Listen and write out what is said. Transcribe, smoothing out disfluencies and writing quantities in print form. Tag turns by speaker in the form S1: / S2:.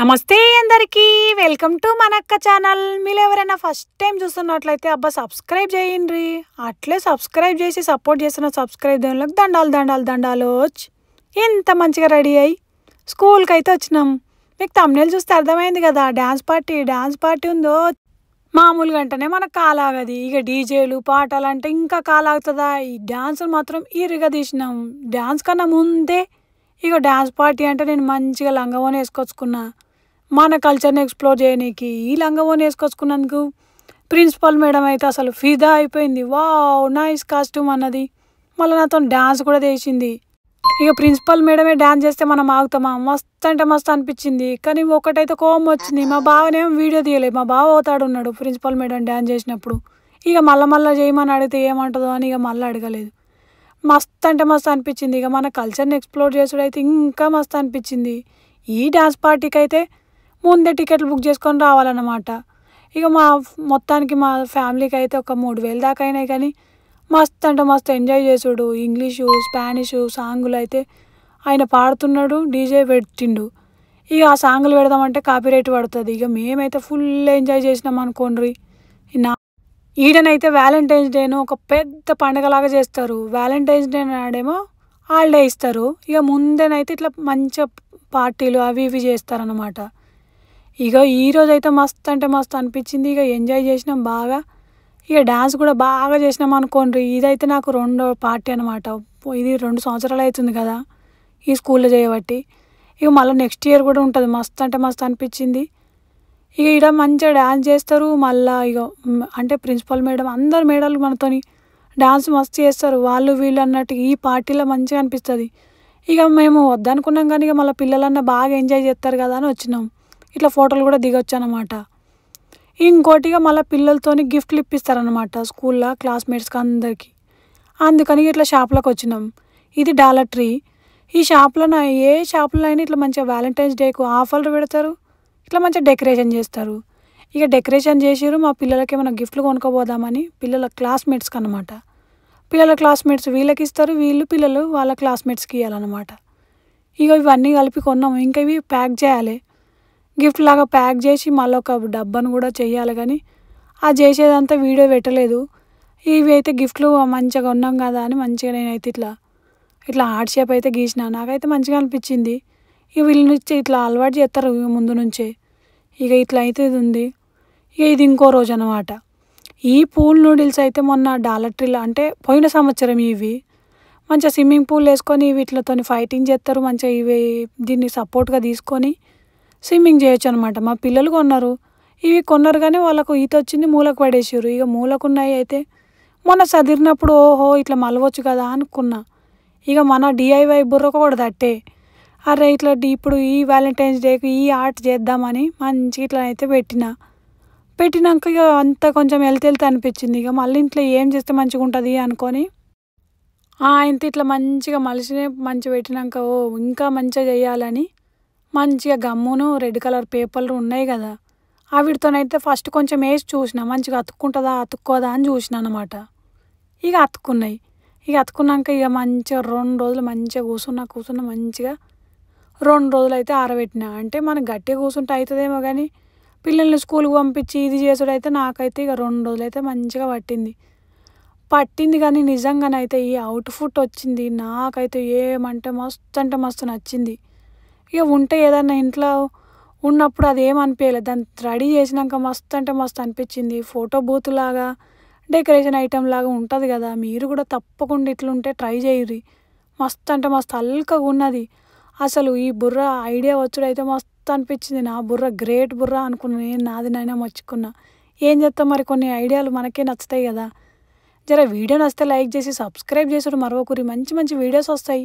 S1: నమస్తే అందరికీ welcome to మనక్క channel. మీరు ఎవరైనా ఫస్ట్ టైం చూస్తున్నట్లయితే అబ్బా సబ్స్క్రైబ్ చేయండి. అట్లే సబ్స్క్రైబ్ చేసి సపోర్ట్ చేసిన సబ్స్క్రైబ్ దేవుళ్ళకి దండాలు ఎంత మంచిగా రెడీ అయ్యి స్కూల్కి అయితే వచ్చినాం. మీకు తమ్నేల్ చూస్తే అర్థమైంది కదా, డ్యాన్స్ పార్టీ ఉందో. మామూలుగా అంటేనే మనకు కాలాగది, ఇక డీజేలు పాటలు అంటే ఇంకా కాలాగుతుందా. ఈ డ్యాన్సులు మాత్రం ఈరుగా తీసినాం. డ్యాన్స్ కన్నా ముందే ఇక డ్యాన్స్ పార్టీ అంటే నేను మంచిగా లంగావోని వేసుకొచ్చుకున్నా, మన కల్చర్ని ఎక్స్ప్లోర్ చేయనీకి. ఈ లంగావోని వేసుకొచ్చుకున్నందుకు ప్రిన్సిపల్ మేడం అయితే అసలు ఫిదా అయిపోయింది. వావ్ నైస్ కాస్ట్యూమ్ అన్నది. మళ్ళీ నాతో డ్యాన్స్ కూడా చేసింది. ఇక ప్రిన్సిపల్ మేడమే డ్యాన్స్ చేస్తే మనం ఆగుతామా, మస్తు అంటే మస్తు అనిపించింది. కానీ ఒకటైతే కోపం వచ్చింది, మా బావనేమో వీడియో తీయలేదు. మా బావ అవుతాడు ఉన్నాడు ప్రిన్సిపల్ మేడం డ్యాన్స్ చేసినప్పుడు. ఇక మళ్ళీ చేయమని అడిగితే ఏమంటుందో అని ఇక మళ్ళీ అడగలేదు. మస్తు అంటే మస్తు అనిపించింది. ఇక మన కల్చర్ని ఎక్స్ప్లోర్ చేసుడు అయితే ఇంకా మస్తు అనిపించింది. ఈ డ్యాన్స్ పార్టీకి అయితే ముందే టికెట్లు బుక్ చేసుకొని రావాలన్నమాట. ఇక మొత్తానికి మా ఫ్యామిలీకి అయితే ఒక 3,000 దాకా అయినాయి. కానీ మస్తు అంటే మస్తు ఎంజాయ్ చేసుడు. ఇంగ్లీషు స్పానిషు సాంగులు అయితే ఆయన పాడుతున్నాడు, డీజే పెట్టిండు. ఇక ఆ సాంగులు పెడదామంటే కాపీరైట్ పడుతుంది. ఇక మేమైతే ఫుల్ ఎంజాయ్ చేసినాం అనుకోండి. ఈడనైతే వ్యాలంటైన్స్ డేను ఒక పెద్ద పండగలాగా చేస్తారు. వ్యాలంటైన్స్ డే నాడేమో హాలిడే ఇస్తారు. ఇక ముందేనైతే ఇట్లా మంచిగా పార్టీలు అవి ఇవి చేస్తారనమాట. ఇక ఈరోజు అయితే మస్తు అంటే మస్తు అనిపించింది. ఇక ఎంజాయ్ చేసినాం బాగా. ఇక డ్యాన్స్ కూడా బాగా చేసినాం అనుకోండి. ఇదైతే నాకు 2వ పార్టీ అనమాట. ఇది 2 సంవత్సరాలు అవుతుంది కదా ఈ స్కూల్లో చేయబట్టి. ఇక మళ్ళీ నెక్స్ట్ ఇయర్ కూడా ఉంటుంది. మస్తు అంటే మస్తు అనిపించింది. ఇక ఇక్కడ మంచిగా డ్యాన్స్ చేస్తారు. మళ్ళీ ఇక అంటే ప్రిన్సిపల్ మేడం అందరు మేడాలు మనతోని డ్యాన్స్ మస్తు చేస్తారు. వాళ్ళు వీళ్ళు అన్నట్టు ఈ పార్టీలో మంచిగా అనిపిస్తుంది. ఇక మేము వద్దనుకున్నాం కానీ ఇక మళ్ళీ పిల్లలన్నా బాగా ఎంజాయ్ చేస్తారు కదా అని వచ్చినాం. ఇట్లా ఫోటోలు కూడా దిగొచ్చు అనమాట. ఇంకోటిగా మళ్ళీ పిల్లలతోని గిఫ్ట్లు ఇప్పిస్తారనమాట స్కూల్లో క్లాస్మేట్స్కి అందరికీ. అందుకని ఇట్లా షాప్లోకి వచ్చినాం. ఇది డాలర్ ట్రీ. ఈ షాప్లో ఏ షాపులో అయినా ఇట్లా మంచిగా వ్యాలంటైన్స్ డేకు ఆఫర్లు పెడతారు. ఇట్లా మంచిగా డెకరేషన్ చేస్తారు. ఇక డెకరేషన్ చేసిరు. మా పిల్లలకి ఏమైనా గిఫ్ట్లు కొనుక్కోపోదామని పిల్లల క్లాస్మేట్స్కి అనమాట. పిల్లల క్లాస్మేట్స్ వీళ్ళకి ఇస్తారు, పిల్లలు వాళ్ళ క్లాస్మేట్స్కి ఇవ్వాలన్నమాట. ఇక ఇవన్నీ కలిపి కొన్నాము. ఇంకా ఇవి ప్యాక్ చేయాలి, గిఫ్ట్ లాగా ప్యాక్ చేసి మళ్ళీ ఒక డబ్బాను కూడా చేయాలి. కానీ ఆ చేసేదంతా వీడియో పెట్టలేదు. ఇవి అయితే గిఫ్ట్లు మంచిగా కొన్నాం కదా అని మంచిగా నేనైతే ఇట్లా హార్ట్ షేప్ అయితే గీసిన. నాకైతే మంచిగా అనిపించింది. ఇక వీళ్ళ నుంచి ఇట్లా అలవాటు చేస్తారు ముందు నుంచే. ఇక ఇట్లా అయితే ఇది ఉంది. ఇక ఇది ఇంకో రోజు అనమాట. ఈ పూల్ నూడిల్స్ అయితే మొన్న డాలర్ ట్రీలో అంటే పోయిన సంవత్సరం ఇవి మంచిగా స్విమ్మింగ్ పూల్ వేసుకొని వీటితో ఫైటింగ్ చేస్తారు. మంచిగా ఇవి దీన్ని సపోర్ట్గా తీసుకొని స్విమ్మింగ్ చేయొచ్చు అనమాట. మా పిల్లలు కొన్నారు. ఇవి కొన్నారు కానీ వాళ్ళకు ఈత వచ్చింది, మూలకు పడేసారు. ఇక మూలకున్నాయి అయితే మొన్న చదిరినప్పుడు ఓహో ఇట్లా మలవచ్చు కదా అనుకున్నా. ఇక మన డిఐవై బుర్రకు కూడా తట్టే, అరే ఇట్లా ఇప్పుడు ఈ వ్యాలంటైన్స్ డేకి ఈ ఆర్ట్ చేద్దామని మంచిగా ఇట్లా అయితే పెట్టినాక ఇక అంతా కొంచెం వెళ్తే అనిపించింది. ఇక మళ్ళీ ఇంట్లో ఏం చేస్తే మంచిగా ఉంటుంది అనుకొని ఇంత ఇట్లా మంచిగా మలిసినే మంచిగా పెట్టినాక ఇంకా మంచిగా చేయాలని మంచిగా గమ్మును రెడ్ కలర్ పేపర్లు ఉన్నాయి కదా వీటితోనైతే ఫస్ట్ కొంచెం వేసి చూసిన మంచిగా అతుక్కోదా అని చూసిన అనమాట. ఇక అతుక్కున్నాయి. ఇక అతుక్కున్నాక ఇక మంచిగా 2 రోజులు మంచిగా కూర్చున్నా మంచిగా 2 రోజులు అయితే ఆరబెట్టిన. అంటే మనకు గట్టిగా కూర్చుంటే అవుతుందేమో కానీ పిల్లల్ని స్కూల్కి పంపించి ఇది చేసుడు అయితే నాకైతే ఇక 2 రోజులు అయితే మంచిగా పట్టింది. కానీ నిజంగానైతే ఈ అవుట్ఫుట్ వచ్చింది నాకైతే ఏమంటే మస్తు అంటే మస్తు నచ్చింది. ఇక ఉంటే ఏదన్నా ఇంట్లో ఉన్నప్పుడు అది ఏమనిపించలేదు, దాన్ని రెడీ చేసినాక మస్తు అంటే మస్తు అనిపించింది. ఫోటో బూత్ లాగా డెకరేషన్ ఐటెం లాగా ఉంటుంది కదా. మీరు కూడా తప్పకుండా ఇట్లుంటే ట్రై చేయరు. మస్తు అంటే మస్తు అల్కగా ఉన్నది. అసలు ఈ బుర్ర ఐడియా వచ్చుడైతే మస్తు అనిపించింది. నా బుర్ర గ్రేట్ బుర్ర అనుకున్నా. నేను నాదినైనా మర్చుకున్నా. ఏం చేస్తాం మరి, కొన్ని ఐడియాలు మనకే నచ్చుతాయి కదా. జర వీడియో నచ్చితే లైక్ చేసి సబ్స్క్రైబ్ చేసుడు మరొకరి మంచి మంచి వీడియోస్ వస్తాయి.